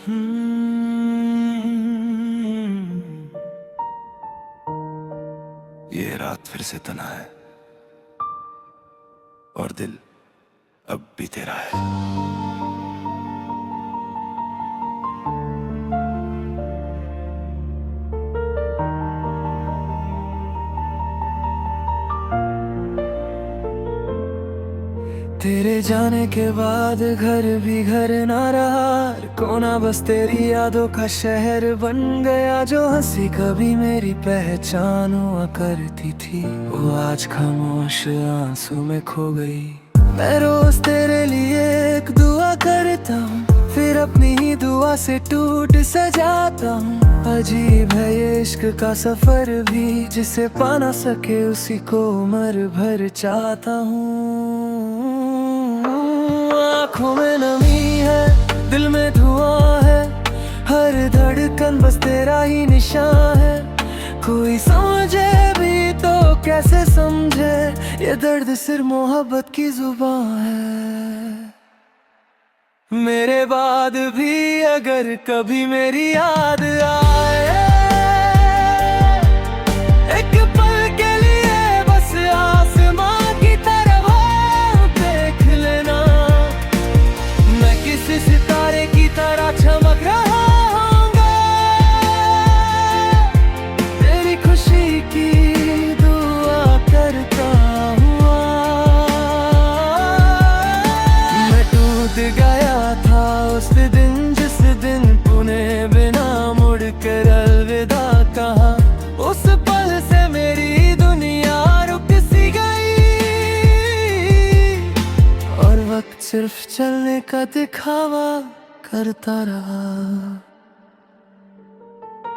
हम्म, ये रात फिर से तना है और दिल अब भी तेरा है। तेरे जाने के बाद घर भी घर ना रहा, कोना बस तेरी यादों का शहर बन गया। जो हंसी कभी मेरी पहचान हुआ करती थी, वो आज खामोश आंसू में खो गई। मैं रोज तेरे लिए एक दुआ करता हूँ, फिर अपनी ही दुआ से टूट सा जाता हूँ। अजीब है ये इश्क का सफर भी, जिसे पा ना सके उसी को उम्र भर चाहता हूँ। आँखों में नमी है, दिल में धुआं है, हर धड़कन बस तेरा ही निशान है। कोई समझे भी तो कैसे समझे, ये दर्द सिर्फ मोहब्बत की जुबान है। मेरे बाद भी अगर कभी मेरी याद आए, एक पल के लिए बस आसमां की तरफ देख लेना। मैं किसी सितारे की तरह चमक रहा हूँगा, तेरी खुशी की दुआ करता हुआ। मैं टूट गया था उस दिन, जिस दिन तूने बिना मुड़ कर अलविदा कहा। उस पल से मेरी दुनिया रुक सी गई, और वक्त सिर्फ चलने का दिखावा करता रहा।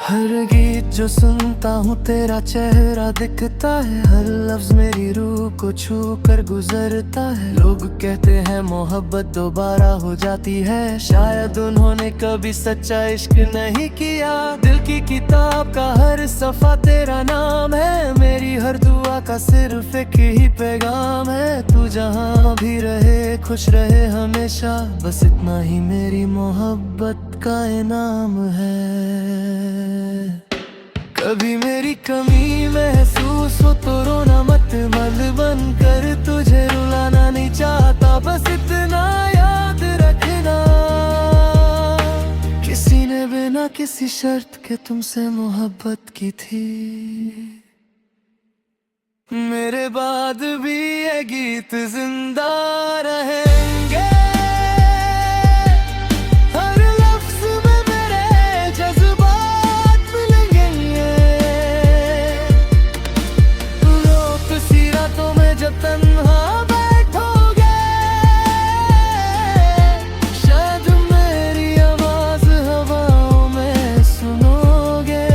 हर गीत जो सुनता हूँ तेरा चेहरा दिखता है, हर लफ्ज मेरी रूह को छू कर गुजरता है। लोग कहते हैं मोहब्बत दोबारा हो जाती है, शायद उन्होंने कभी सच्चा इश्क नहीं किया। दिल की किताब का हर सफा तेरा नाम है, मेरी हर दुआ का सिर्फ एक ही पैगाम है। तू जहाँ भी रहे खुश रहे हमेशा, बस इतना ही मेरी मोहब्बत का इनाम है। कभी मेरी कमी महसूस हो तो रोना मत, मल बन कर तुझे रुलाना नहीं चाहता। बस इतना याद रखना, किसी ने बिना किसी शर्त के तुमसे मोहब्बत की थी। मेरे बाद भी ये गीत जिंदा रहेंगे, हर लफ्ज में मेरे जज्बात मिलेंगे। रोक सी रातों में जब तन्हा बैठोगे, शायद मेरी आवाज हवाओं में सुनोगे।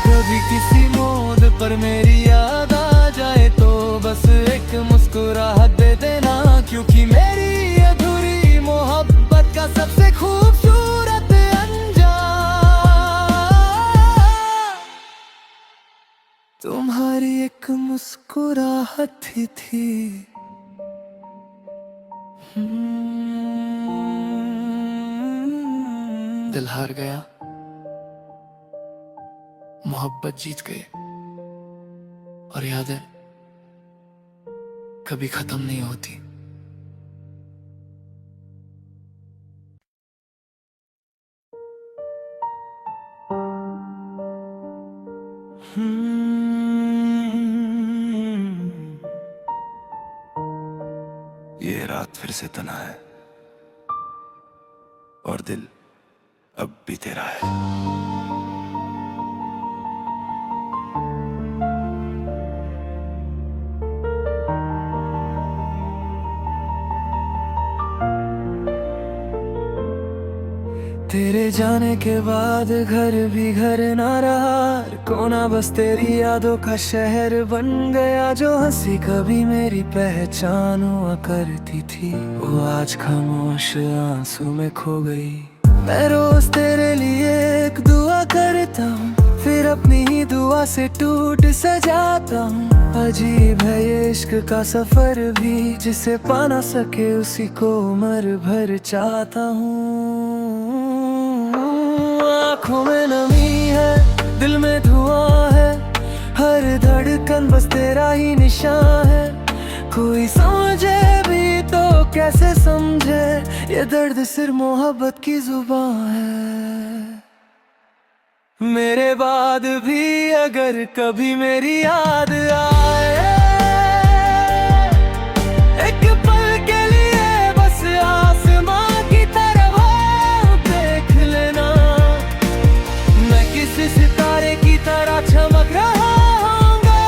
कभी किसी मोड़ पर मेरी याद आ जाए तो बस एक मुस्कुराहट दे देना, क्योंकि मेरी अधूरी मोहब्बत का सबसे खूबसूरत अंजाम तुम्हारी एक मुस्कुराहट ही थी। दिल हार गया, मोहब्बत जीत गई, और यादें कभी खत्म नहीं होती। ये रात फिर से तना है और दिल अब भी तेरा है। तेरे जाने के बाद घर भी घर ना रहा, कोना बस तेरी यादों का शहर बन गया। जो हंसी कभी मेरी पहचान हुआ करती थी, वो आज खामोश आंसू में खो गई। मैं रोज तेरे लिए एक दुआ करता हूँ, फिर अपनी ही दुआ से टूट सजाता हूँ। अजीब है ये इश्क का सफर भी, जिसे पा ना सके उसी को उम्र भर चाहता हूँ। आँखों में नमी है, दिल में धुआं है, हर धड़कन बस तेरा ही निशान है। कोई समझे भी तो कैसे समझे, ये दर्द सिर्फ मोहब्बत की जुबान है। मेरे बाद भी अगर कभी मेरी याद आए, एक पल के लिए बस आसमां की तरफ देख लेना। मैं किसी सितारे की तरह चमक रहा हूँगा,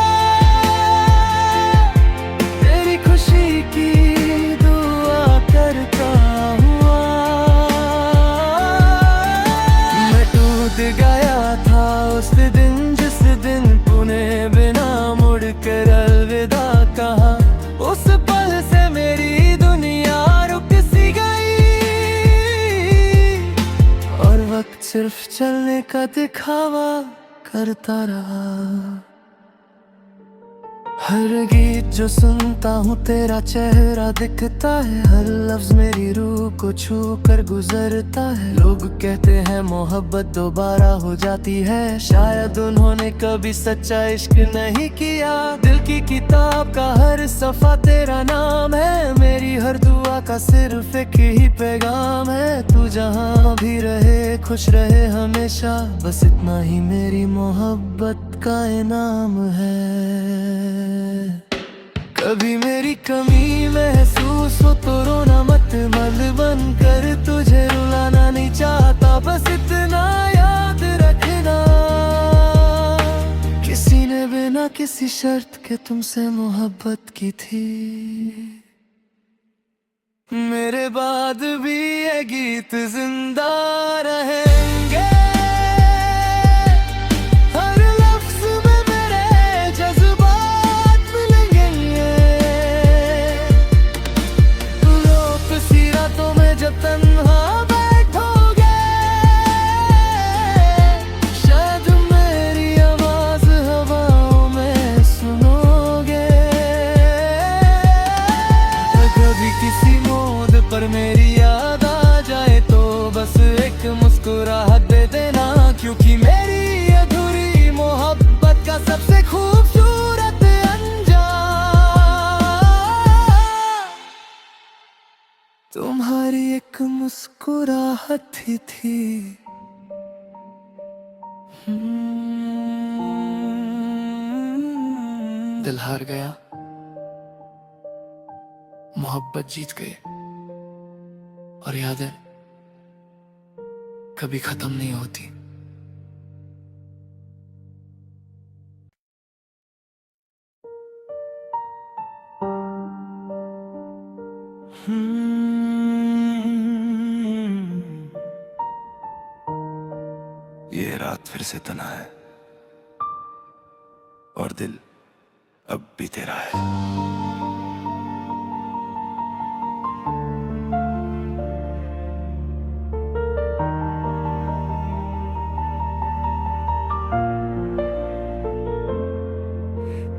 तेरी खुशी की दुआ करता हुआ। मैं टूट गया था उस दिन, जिस दिन तूने बिना मुड़ कर अलविदा कहा। उस पल से मेरी दुनिया रुक सी गई, और वक्त सिर्फ चलने का दिखावा करता रहा। हर गीत जो सुनता हूँ तेरा चेहरा दिखता है, हर लफ्ज मेरी रूह को छू कर गुजरता है। लोग कहते हैं मोहब्बत दोबारा हो जाती है, शायद उन्होंने कभी सच्चा इश्क नहीं किया। दिल की किताब का हर सफा तेरा नाम है, मेरी हर दुआ का सिर्फ एक ही पैगाम है। तू जहाँ भी रहे खुश रहे हमेशा, बस इतना ही मेरी मोहब्बत का इनाम है। कभी मेरी कमी महसूस हो तो रोना मत, मल बन कर तुझे रुलाना नहीं चाहता। बस इतना याद रखना, किसी ने बिना किसी शर्त के तुमसे मोहब्बत की थी। मेरे बाद भी ये गीत जिंदा रहेंगे, हर लफ्ज में मेरे जज्बात मिलेंगे। लोग सीरतों में जब तन्हा बैठोगे, शायद मेरी आवाज हवाओं में सुनोगे। कभी किसी मोड़ पर मेरी याद आ जाए तो बस एक मुस्कुराहट दे देना, क्योंकि मेरी अधूरी मोहब्बत का सबसे खूबसूरत अंजाम तुम्हारी एक मुस्कुराहट ही थी। दिल हार गया, मोहब्बत जीत गई, और यादें कभी खत्म नहीं होती। ये रात फिर से तना है, और दिल अब भी तेरा है।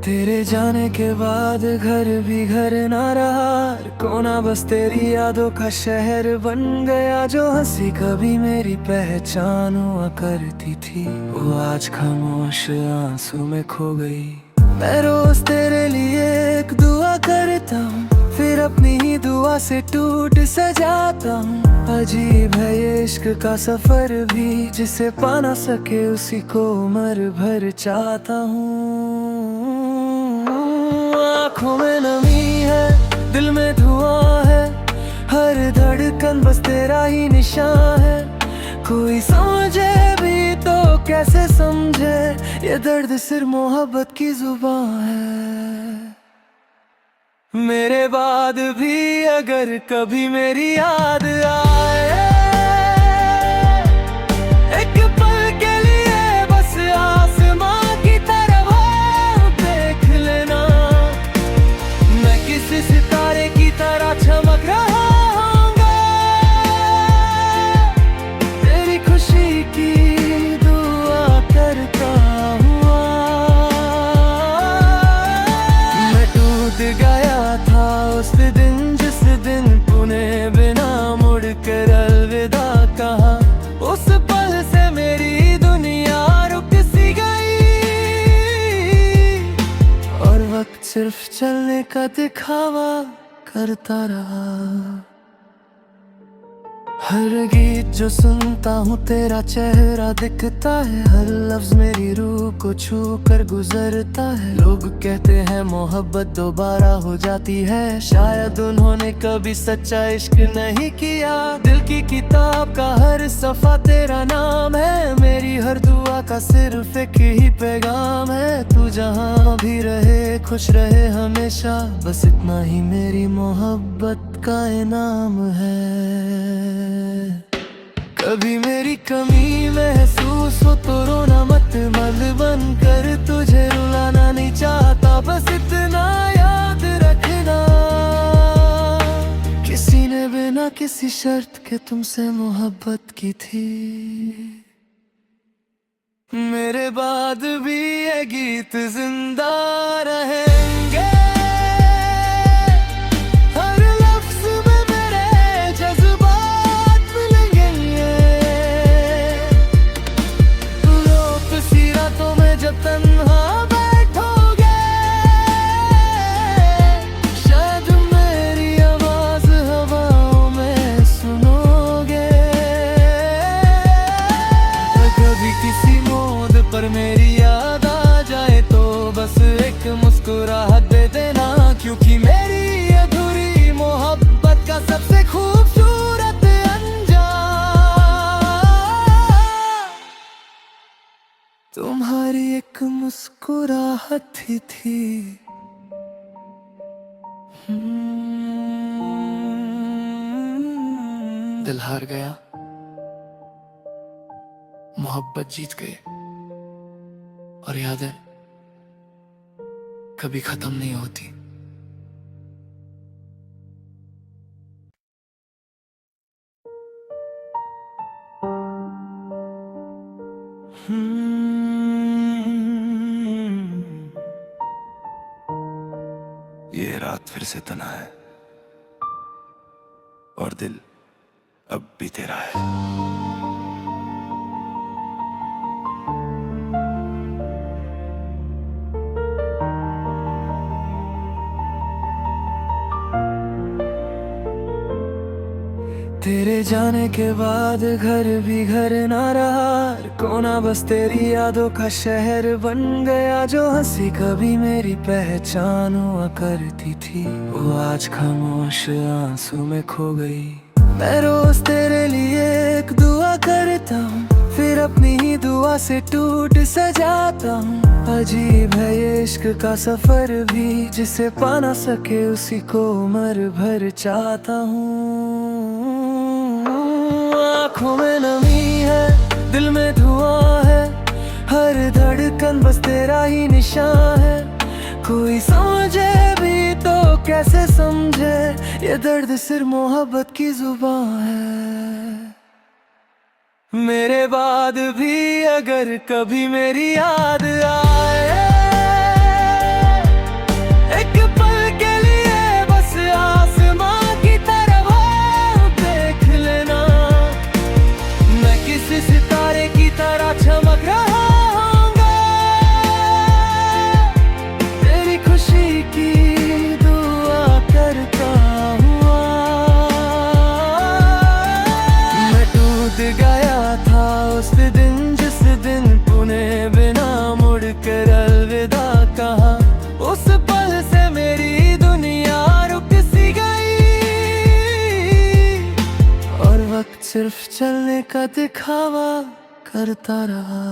तेरे जाने के बाद घर भी घर ना रहा, कोना बस तेरी यादों का शहर बन गया। जो हंसी कभी मेरी पहचान हुआ करती थी, वो आज खामोश आंसू में खो गई। मैं रोज तेरे लिए एक दुआ करता हूँ, फिर अपनी ही दुआ से टूट सजाता हूँ। अजीब है ये इश्क का सफर भी, जिसे पा ना सके उसी को उम्र भर चाहता हूँ। आँखों में नमी है, दिल में धुआं है, हर धड़कन बस तेरा ही निशान है। कोई समझे भी तो कैसे समझे, ये दर्द सिर्फ मोहब्बत की जुबान है। मेरे बाद भी अगर कभी मेरी याद आए, एक पल के लिए बस आसमां की तरफ देख लेना। मैं किसी सितारे की तरह चमक रहा हूँगा, तेरी खुशी की दुआ करता उस दिन जिस दिन तूने बिना मुड़ कर अलविदा कहा, उस पल से मेरी दुनिया रुक सी गई। और वक्त सिर्फ चलने का दिखावा करता रहा। हर गीत जो सुनता हूँ तेरा चेहरा दिखता है, हर लफ्ज मेरी रूह को छू कर गुजरता है। लोग कहते हैं मोहब्बत दोबारा हो जाती है, शायद उन्होंने कभी सच्चा इश्क नहीं किया। दिल की किताब का हर सफा तेरा नाम है, मेरी हर दुआ का सिर्फ एक ही पैगाम है। तू जहाँ भी रहे खुश रहे हमेशा, बस इतना ही मेरी मोहब्बत का इनाम है। कभी मेरी कमी महसूस हो तो रोना मत, मल बन कर तुझे रुलाना नहीं चाहता, बस इतना याद रखना किसी ने बिना किसी शर्त के तुमसे मोहब्बत की थी। मेरे बाद भी ये गीत जिंदा रहेंगे, पर मेरी याद आ जाए तो बस एक मुस्कुराहट दे देना, क्योंकि मेरी अधूरी मोहब्बत का सबसे खूबसूरत अंजाम तुम्हारी एक मुस्कुराहट ही थी। दिल हार गया, मोहब्बत जीत गई, और यादें कभी खत्म नहीं होती। ये रात फिर से तना है और दिल अब भी तेरा है। तेरे जाने के बाद घर भी घर ना रहा, कोना बस तेरी यादों का शहर बन गया। जो हंसी कभी मेरी पहचान हुआ करती थी, वो आज खामोश आंसू में खो गई। मैं रोज तेरे लिए एक दुआ करता हूँ, फिर अपनी ही दुआ से टूट सा जाता हूँ। अजीब है ये इश्क का सफर भी, जिसे पा ना सके उसी को उम्र भर चाहता हूँ। आँखों में नमी है, दिल में धुआं है, हर धड़कन बस तेरा ही निशान है। कोई समझे भी तो कैसे समझे, ये दर्द सिर्फ मोहब्बत की जुबान है। मेरे बाद भी अगर कभी मेरी याद आए, एक पल के लिए बस आसमां की तरफ देख लेना। मैं किसी सितारे की तरह चमक रहा हूँगा, तेरी खुशी की दुआ करता हुआ। मैं टूट गया था उस दिन जिस दिन तूने बिना मुड़ कर अलविदा कहा, उस पल से मेरी दुनिया रुक सी गई। और वक्त सिर्फ चलने का दिखावा करता रहा।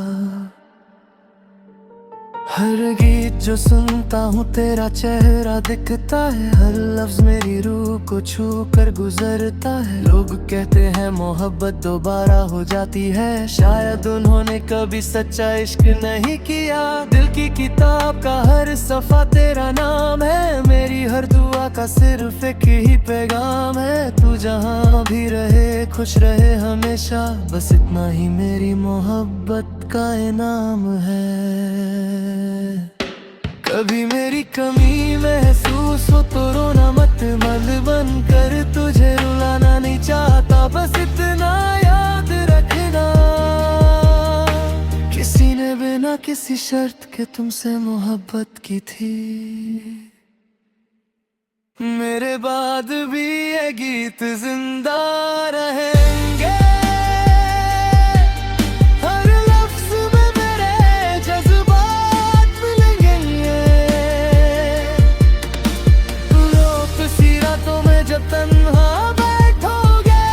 हर गीत जो सुनता हूँ तेरा चेहरा दिखता है, हर लफ्ज मेरी रूह को छू कर गुजरता है। लोग कहते हैं मोहब्बत दोबारा हो जाती है, शायद उन्होंने कभी सच्चा इश्क नहीं किया। दिल की किताब का हर सफा तेरा नाम है, मेरी हर दुआ का सिर्फ एक ही पैगाम है। तू जहाँ भी रहे खुश रहे हमेशा, बस इतना ही मेरी मोहब्बत का इनाम है। कभी मेरी कमी महसूस हो तो रोना मत। किसी शर्त के तुमसे मोहब्बत की थी। मेरे बाद भी ये गीत जिंदा रहेंगे, हर लफ्ज में मेरे जज्बात मिलेंगे। रोक सी रातों में जब तन्हा बैठोगे,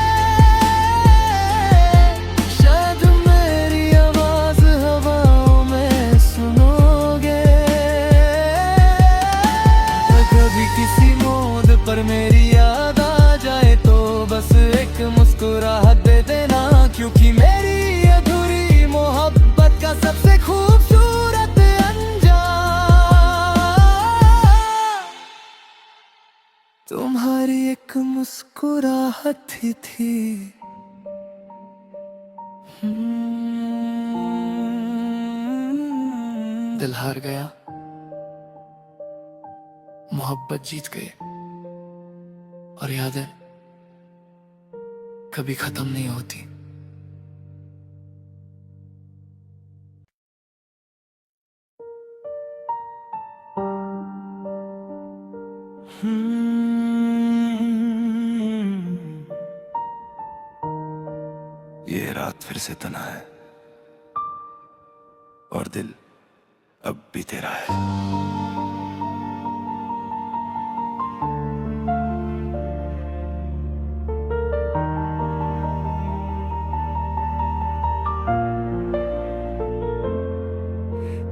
शायद मेरी आवाज हवाओं में सुनोगे। कभी किसी पर मेरी याद आ जाए तो बस एक मुस्कुराहट दे देना, क्योंकि मेरी अधूरी मोहब्बत का सबसे खूबसूरत अंजाम तुम्हारी एक मुस्कुराहट ही थी। दिल हार गया, मोहब्बत जीत गए, और यादें कभी खत्म नहीं होती। ये रात फिर से तना है और दिल अब भी तेरा है।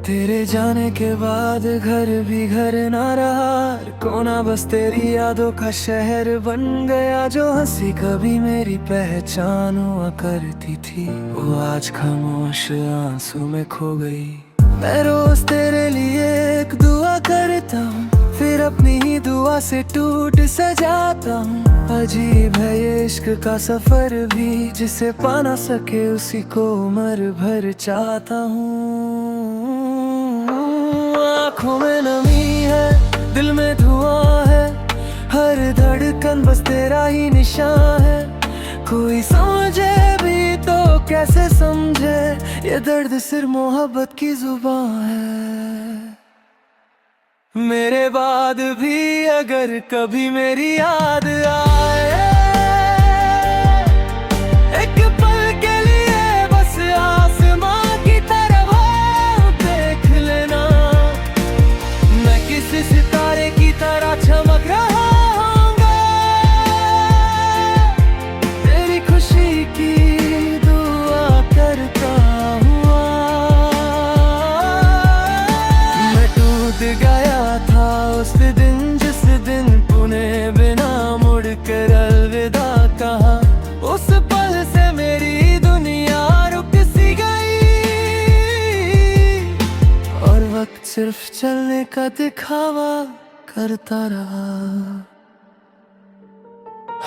तेरे जाने के बाद घर भी घर ना रहा, कोना बस तेरी यादों का शहर बन गया। जो हंसी कभी मेरी पहचान हुआ करती थी, वो आज खामोश आंसू में खो गई। मैं रोज तेरे लिए एक दुआ करता हूँ, फिर अपनी ही दुआ से टूट सा जाता हूँ। अजीब है ये इश्क का सफर भी, जिसे पा ना सके उसी को उम्र भर चाहता हूँ। आँखों में नमी है, दिल में धुआं है, हर धड़कन बस तेरा ही निशान है। कोई समझे भी तो कैसे समझे, ये दर्द सिर्फ मोहब्बत की जुबान है। मेरे बाद भी अगर कभी मेरी याद आए, एक पल के लिए बस आसमां की तरफ देख लेना। मैं किसी सितारे की तरह चमक रहा हूँगा, तेरी खुशी की दुआ करता हुआ। मैं टूट गया था उस दिन, जिस दिन तूने बिना मुड़ कर अलविदा कहा। उस पल से मेरी दुनिया रुक सी गई, और वक्त सिर्फ चलने का दिखावा करता रहा।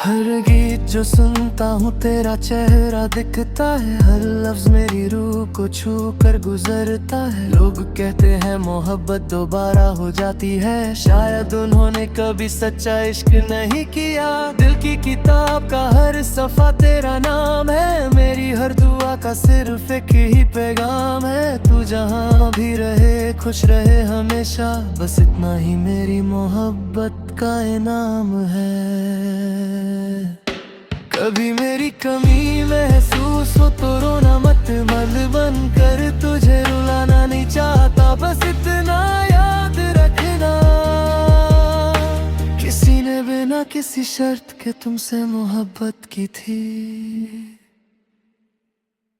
हर गीत जो सुनता हूँ तेरा चेहरा दिखता है, हर लफ्ज मेरी रूह को छू कर गुजरता है। लोग कहते हैं मोहब्बत दोबारा हो जाती है, शायद उन्होंने कभी सच्चा इश्क नहीं किया। दिल की किताब का हर सफा तेरा नाम है, मेरी हर दुआ का सिर्फ एक ही पैगाम है। तू जहाँ भी रहे खुश रहे हमेशा, बस इतना ही मेरी मोहब्बत का इनाम है। कभी मेरी कमी महसूस हो तो रोना मत, मल बन कर तुझे रुलाना नहीं चाहता। बस इतना याद रखना, किसी ने बिना किसी शर्त के तुमसे मोहब्बत की थी।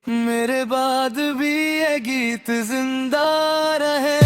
मेरे बाद भी ये गीत जिंदा रहे।